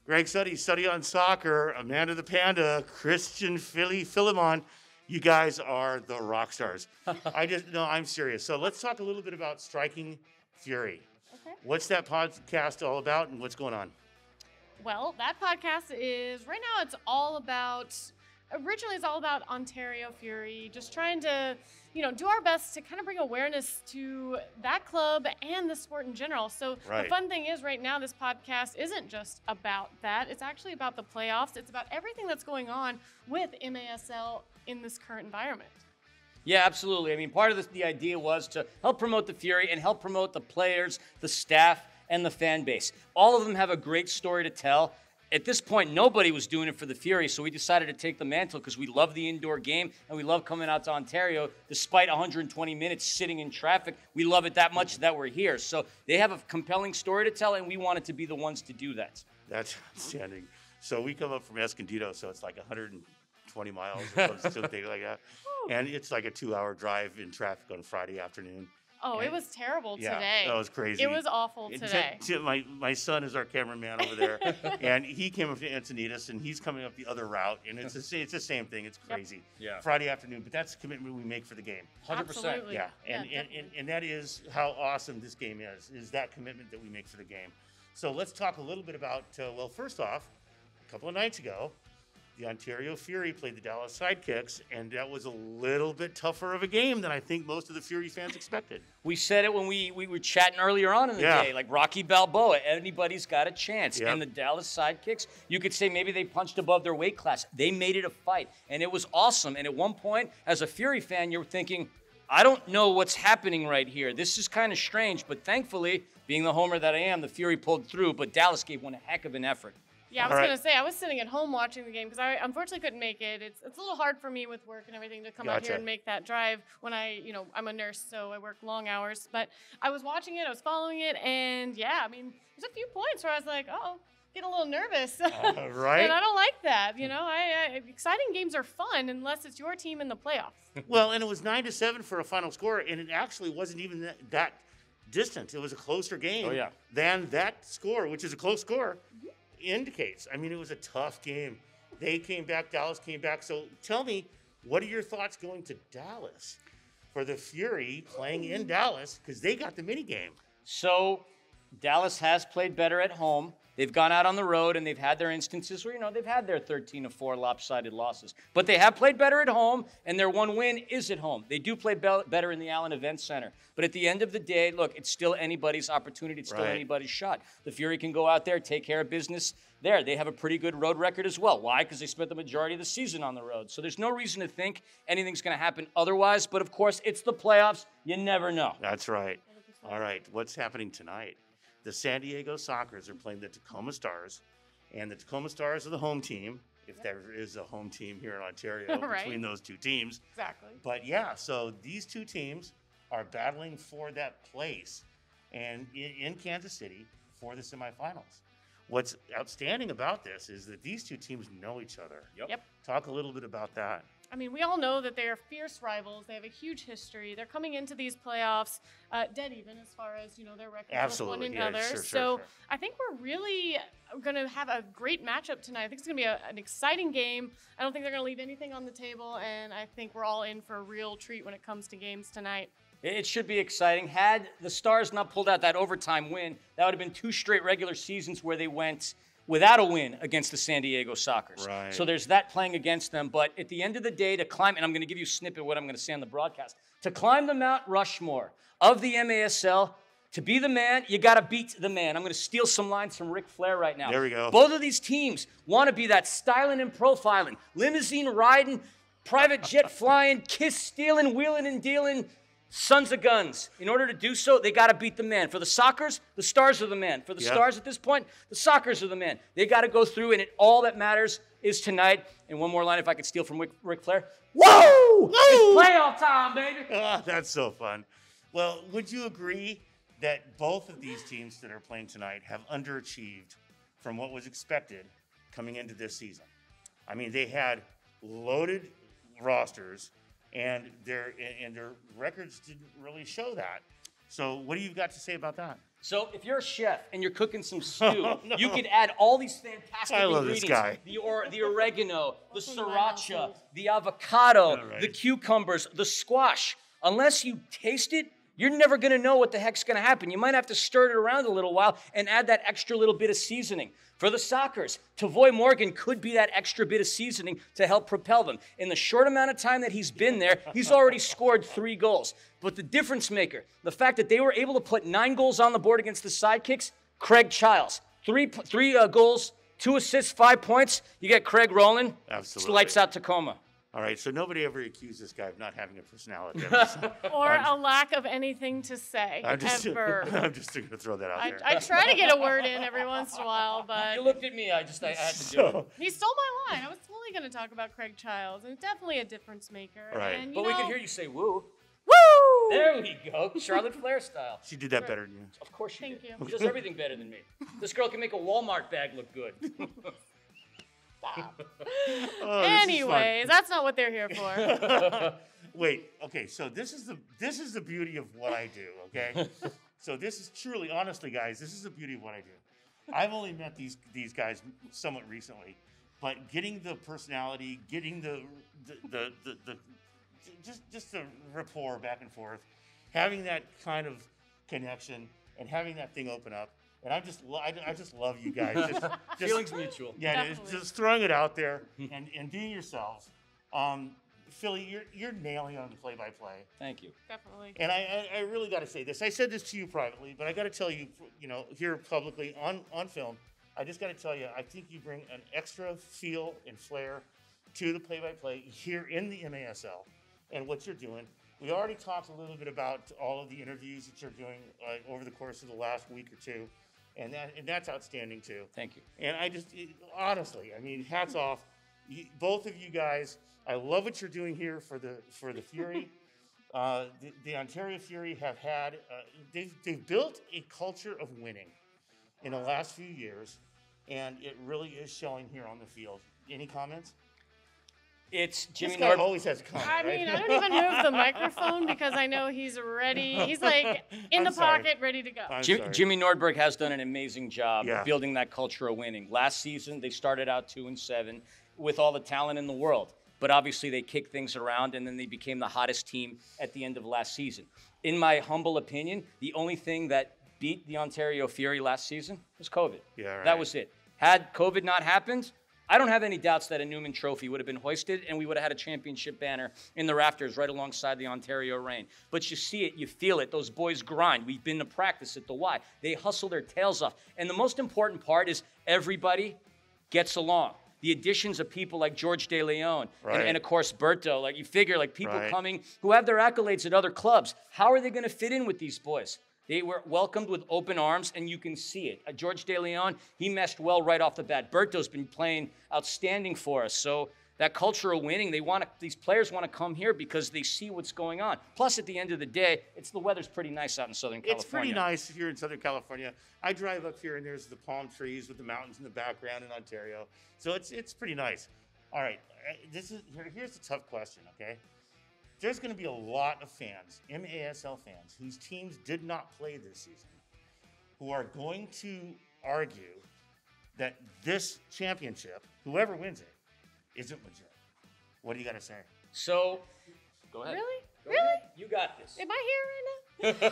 Greg Suttie, Suttie on Soccer, Amanda the Panda, Christian Filimon. You guys are the rock stars. I'm serious. So let's talk a little bit about Striking Fury. Okay. What's that podcast all about and what's going on? Well, that podcast is, right now it's all about Ontario Fury, just trying to, do our best to kind of bring awareness to that club and the sport in general. So Right. The fun thing is right now this podcast isn't just about that. It's actually about the playoffs. It's about everything that's going on with MASL in this current environment. Yeah, absolutely. I mean, part of the idea was to help promote the Fury and help promote the players, the staff, and the fan base. All of them have a great story to tell. At this point, nobody was doing it for the Fury, so we decided to take the mantle because we love the indoor game and we love coming out to Ontario despite 120 minutes sitting in traffic. We love it that much that we're here. So they have a compelling story to tell, and we wanted to be the ones to do that. That's outstanding. So we come up from Escondido, so it's like 120 miles or something like that. And it's like a 2-hour drive in traffic on Friday afternoon. Oh, And it was terrible yeah, today. that was crazy. It was awful today. My son is our cameraman over there, and he came up to Encinitas, and he's coming up the other route, and it's the same thing. It's crazy. Yeah. Friday afternoon, but that's the commitment we make for the game. 100%. Absolutely. Yeah, and definitely. that is how awesome this game is that commitment that we make for the game. So let's talk a little bit about, first off, a couple of nights ago, the Ontario Fury played the Dallas Sidekicks, and that was a little bit tougher of a game than I think most of the Fury fans expected. We said it when we were chatting earlier on in the day, like Rocky Balboa, anybody's got a chance. Yep. And the Dallas Sidekicks, you could say maybe they punched above their weight class. They made it a fight, and it was awesome. And at one point, as a Fury fan, you're thinking, I don't know what's happening right here. This is kind of strange, but thankfully, being the homer that I am, the Fury pulled through, but Dallas gave one a heck of an effort. Yeah, I was going to say, I was sitting at home watching the game because I unfortunately couldn't make it. It's a little hard for me with work and everything to come out here and make that drive when I'm a nurse, so I work long hours. But I was watching it, I was following it, and yeah, I mean, there's a few points where I was like, get a little nervous. Right. And I don't like that. Exciting games are fun unless it's your team in the playoffs. Well, and it was 9-7 for a final score, and it actually wasn't even that distant. It was a closer game than that score, which is a close score. Indicates. I mean, it was a tough game. They came back, Dallas came back. So tell me, what are your thoughts going to Dallas for the Fury playing in Dallas because they got the mini game? So Dallas has played better at home. They've gone out on the road, and they've had their instances where, they've had their 13-4 lopsided losses. But they have played better at home, and their one win is at home. They do play better in the Allen Event Center. But at the end of the day, look, it's still anybody's opportunity. It's still anybody's shot. The Fury can go out there, take care of business there. They have a pretty good road record as well. Why? Because they spent the majority of the season on the road. So there's no reason to think anything's going to happen otherwise. But, of course, it's the playoffs. You never know. That's right. 100%. All right, what's happening tonight? The San Diego Sockers are playing the Tacoma Stars, and the Tacoma Stars are the home team, if there is a home team here in Ontario between those two teams. Exactly. But yeah, so these two teams are battling for that place and in Kansas City for the semifinals. What's outstanding about this is that these two teams know each other. Yep. Talk a little bit about that. I mean, we all know that they are fierce rivals. They have a huge history. They're coming into these playoffs dead even as far as, their records with one another. Sure. I think we're really going to have a great matchup tonight. I think it's going to be an exciting game. I don't think they're going to leave anything on the table, and I think we're all in for a real treat when it comes to games tonight. It should be exciting. Had the Stars not pulled out that overtime win, that would have been 2 straight regular seasons where they went without a win against the San Diego Sockers. Right. So there's that playing against them. But at the end of the day, to climb, and I'm going to give you a snippet of what I'm going to say on the broadcast, to climb the Mount Rushmore of the MASL, to be the man, you got to beat the man. I'm going to steal some lines from Ric Flair right now. There we go. Both of these teams want to be that styling and profiling, limousine riding, private jet flying, kiss stealing, wheeling and dealing, sons of guns. In order to do so, they got to beat the man. For the Sockers, the Stars are the man. For the Stars at this point, the Sockers are the man. They got to go through, and all that matters is tonight. And one more line, if I could steal from Ric Flair. Woo! It's playoff time, baby. Oh, that's so fun. Well, would you agree that both of these teams that are playing tonight have underachieved from what was expected coming into this season? I mean, they had loaded rosters, and their records didn't really show that. So what do you got to say about that? So if you're a chef and you're cooking some stew, you could add all these fantastic ingredients. This guy. The oregano, the sriracha, the avocado, the cucumbers, the squash. Unless you taste it, you're never going to know what the heck's going to happen. You might have to stir it around a little while and add that extra little bit of seasoning. For the Sockers, Tavoy Morgan could be that extra bit of seasoning to help propel them. In the short amount of time that he's been there, he's already scored 3 goals. But the difference maker, the fact that they were able to put 9 goals on the board against the Sidekicks, Craig Childs. 3 goals, 2 assists, 5 points. You get Craig rolling. Absolutely. Lights out Tacoma. All right, so nobody ever accused this guy of not having a personality. Or a lack of anything to say, ever. I'm just going to throw that out there. I try to get a word in every once in a while, but... You looked at me, I had to do it. He stole my line. I was totally going to talk about Craig Childs, and definitely a difference maker. Right. And, but we could hear you say woo. Woo! There we go. Charlotte Flair style. She did that better than you. Of course she did. Thank you. She does everything better than me. This girl can make a Walmart bag look good. Anyways, that's not what they're here for. Wait, okay, so this is the beauty of what I do, okay? So this is truly, honestly, guys, this is the beauty of what I do. I've only met these guys somewhat recently, but getting the personality, getting the just the rapport back and forth, having that kind of connection, and having that thing open up. And I just love you guys. Just Feelings mutual. Yeah, just throwing it out there and being yourselves. Philly, you're nailing on the play-by-play. Thank you. Definitely. And I really got to say this. I said this to you privately, but I got to tell you, here publicly on film, I just got to tell you, I think you bring an extra feel and flair to the play-by-play here in the MASL and what you're doing. We already talked a little bit about all of the interviews that you're doing over the course of the last week or two. And that's outstanding too. Thank you. And honestly, I mean, hats off, both of you guys. I love what you're doing here for the Fury. The Ontario Fury have had they've built a culture of winning in the last few years, and it really is showing here on the field. Any comments? It's Jimmy This guy always has a comment. I mean, I don't even move the microphone because I know he's ready. He's like in the pocket, ready to go. Jimmy Nordberg has done an amazing job building that culture of winning. Last season, they started out 2-7 with all the talent in the world. But obviously, they kicked things around, and then they became the hottest team at the end of last season. In my humble opinion, the only thing that beat the Ontario Fury last season was COVID. Yeah, right. That was it. Had COVID not happened, I don't have any doubts that a Newman Trophy would have been hoisted and we would have had a championship banner in the rafters right alongside the Ontario Reign. But you see it, you feel it. Those boys grind. We've been to practice at the Y. They hustle their tails off. And the most important part is everybody gets along. The additions of people like George De Leon and of course, Berto. Like you figure, like people coming who have their accolades at other clubs. How are they going to fit in with these boys? They were welcomed with open arms, and you can see it. George De Leon, he meshed well right off the bat. Berto's been playing outstanding for us. So that culture of winning, these players want to come here because they see what's going on. Plus, at the end of the day, the weather's pretty nice out in Southern California. It's pretty nice here in Southern California. I drive up here, and there's the palm trees with the mountains in the background in Ontario. So it's pretty nice. All right, here's the tough question, okay? There's going to be a lot of fans, MASL fans, whose teams did not play this season, who are going to argue that this championship, whoever wins it, isn't legit. What do you got to say? So, go ahead. Really? Go ahead. You got this. Am I here right now?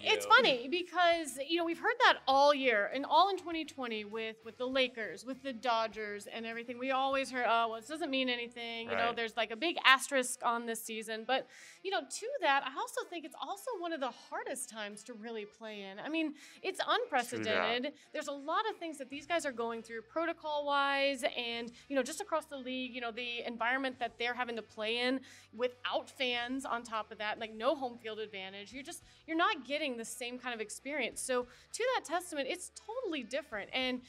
It's funny because, we've heard that all year and all in 2020 with the Lakers, with the Dodgers and everything. We always heard, it doesn't mean anything. There's like a big asterisk on this season. But, to that, I also think it's also one of the hardest times to really play in. I mean, it's unprecedented. There's a lot of things that these guys are going through protocol-wise and, just across the league, the environment that they're having to play in without fans on top of that, like no home field advantage. You're not getting the same kind of experience. So to that testament, it's totally different. And,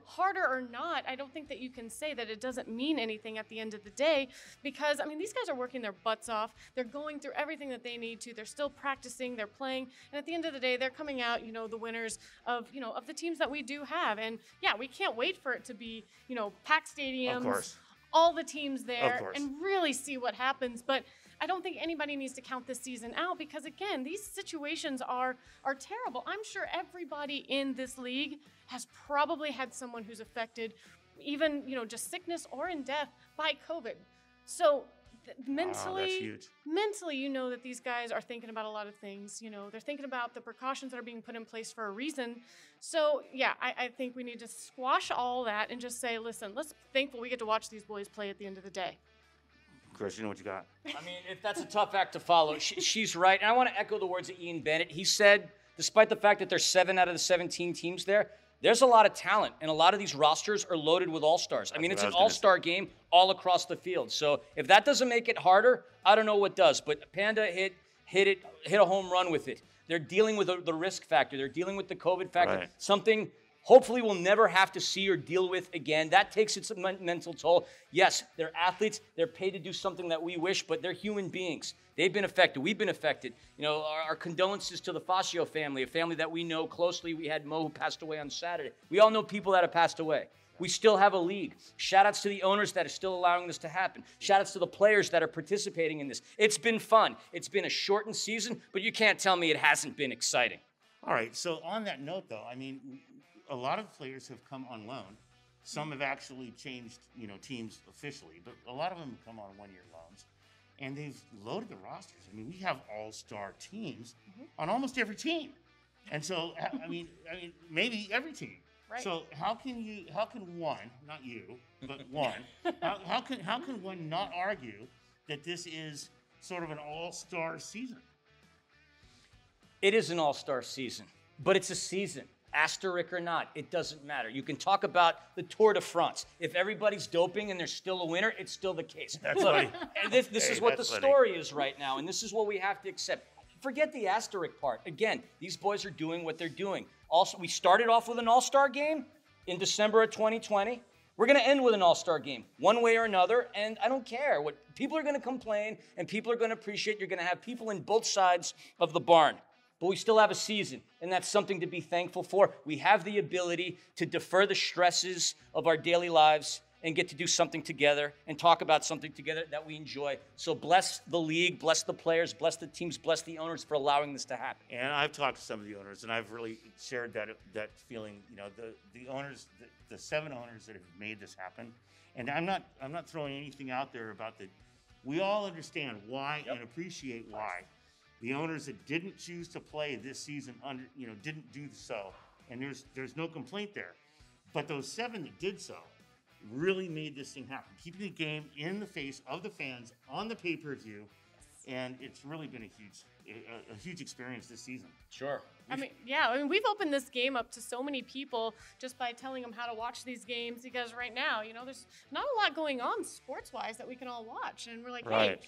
harder or not, I don't think that you can say that it doesn't mean anything at the end of the day because, these guys are working their butts off. They're going through everything that they need to. They're still practicing. They're playing. And at the end of the day, they're coming out, the winners of the teams that we do have. And, yeah, we can't wait for it to be, packed stadiums. Of course. All the teams there and really see what happens. But I don't think anybody needs to count this season out because, again, these situations are terrible. I'm sure everybody in this league has probably had someone who's affected, even, just sickness or in death by COVID. So mentally, you know that these guys are thinking about a lot of things. They're thinking about the precautions that are being put in place for a reason. So, yeah, I think we need to squash all that and just say, listen, let's be thankful we get to watch these boys play at the end of the day. Chris, you know what you got? I mean, if that's a tough act to follow, she's right. And I want to echo the words of Ian Bennett. He said, despite the fact that there's 7 out of the 17 teams there's a lot of talent, and a lot of these rosters are loaded with all-stars. I mean, it's an all-star game all across the field. So if that doesn't make it harder, I don't know what does. But Panda hit a home run with it. They're dealing with the risk factor. They're dealing with the COVID factor. Right. Something hopefully we'll never have to see or deal with again. That takes its mental toll. Yes, they're athletes. They're paid to do something that we wish, but they're human beings. They've been affected. We've been affected. Our condolences to the Fascio family, a family that we know closely. We had Mo who passed away on Saturday. We all know people that have passed away. We still have a league. Shout-outs to the owners that are still allowing this to happen. Shout-outs to the players that are participating in this. It's been fun. It's been a shortened season, but you can't tell me it hasn't been exciting. All right, so on that note, though, I mean, a lot of players have come on loan. Some have actually changed, teams officially, but a lot of them have come on one-year loans. And they've loaded the rosters. I mean, we have all-star teams on almost every team. And so, I mean, maybe every team. Right. So how can one, not you, but one, how can one not argue that this is sort of an all-star season? It is an all-star season, but it's a season. Asterisk or not, it doesn't matter. You can talk about the Tour de France. If everybody's doping and there's still a winner, it's still the case. That's funny. And this is what the story is right now, and this is what we have to accept. Forget the asterisk part. Again, these boys are doing what they're doing. Also, we started off with an all-star game in December of 2020. We're going to end with an all-star game, one way or another, and I don't care. What people are going to complain, and people are going to appreciate. You're going to have people in both sides of the barn. But we still have a season, and that's something to be thankful for. We have the ability to defer the stresses of our daily lives and get to do something together and talk about something together that we enjoy. So bless the league, bless the players, bless the teams, bless the owners for allowing this to happen. And I've talked to some of the owners, and I've really shared that feeling. The owners, the 7 owners that have made this happen. And I'm not throwing anything out there about the. We all understand why and appreciate why. The owners that didn't choose to play this season didn't do so, and there's no complaint there. But those 7 that did so really made this thing happen, keeping the game in the face of the fans on the pay-per-view, and it's really been a huge experience this season. Sure. I mean, we've opened this game up to so many people just by telling them how to watch these games because right now, there's not a lot going on sports-wise that we can all watch, and we're like, hey.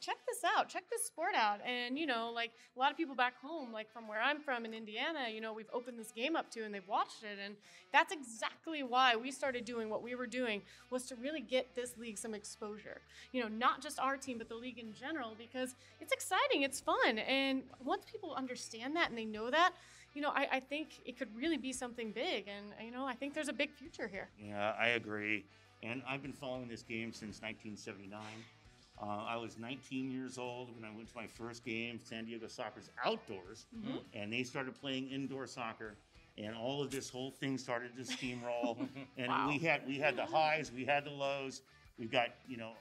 Check this out. Check this sport out. And, a lot of people back home, from where I'm from in Indiana, we've opened this game up to and they've watched it. And that's exactly why we started doing what we were doing, was to really get this league some exposure. Not just our team, but the league in general, because it's exciting. It's fun. And once people understand that and they know that, I think it could really be something big. And, I think there's a big future here. Yeah, I agree. And I've been following this game since 1979. I was 19 years old when I went to my first game, San Diego Soccer's outdoors, and they started playing indoor soccer, and all of this whole thing started to steamroll. And wow. we had the highs, we had the lows. We've got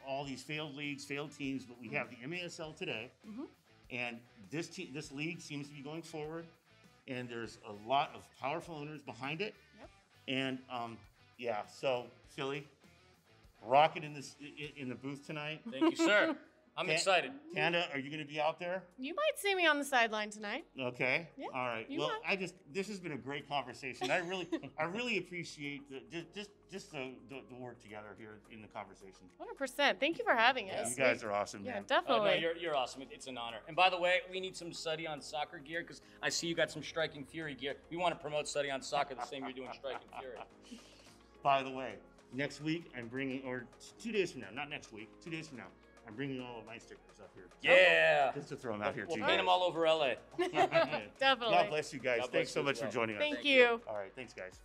all these failed leagues, failed teams, but we have the MASL today, and this league seems to be going forward, and there's a lot of powerful owners behind it. Yep. And so Philly. Rocket in the booth tonight. Thank you, sir. I'm excited. Panda, are you going to be out there? You might see me on the sideline tonight. Okay. Yeah, all right. Well, this has been a great conversation. I really appreciate just the work together here in the conversation. 100%. Thank you for having us. You guys are awesome, man. Yeah, definitely. No, you're awesome. It's an honor. And by the way, we need some Suttie on soccer gear because I see you got some Striking Fury gear. We want to promote Suttie on soccer the same you're doing Striking Fury. By the way, next week I'm bringing, or 2 days from now, not next week, 2 days from now, I'm bringing all of my stickers up here. Yeah. Just to throw them out here, we'll too. We'll paint them all over LA. Definitely. God bless you guys. Thanks so much for joining us. Thank you. All right. Thanks, guys.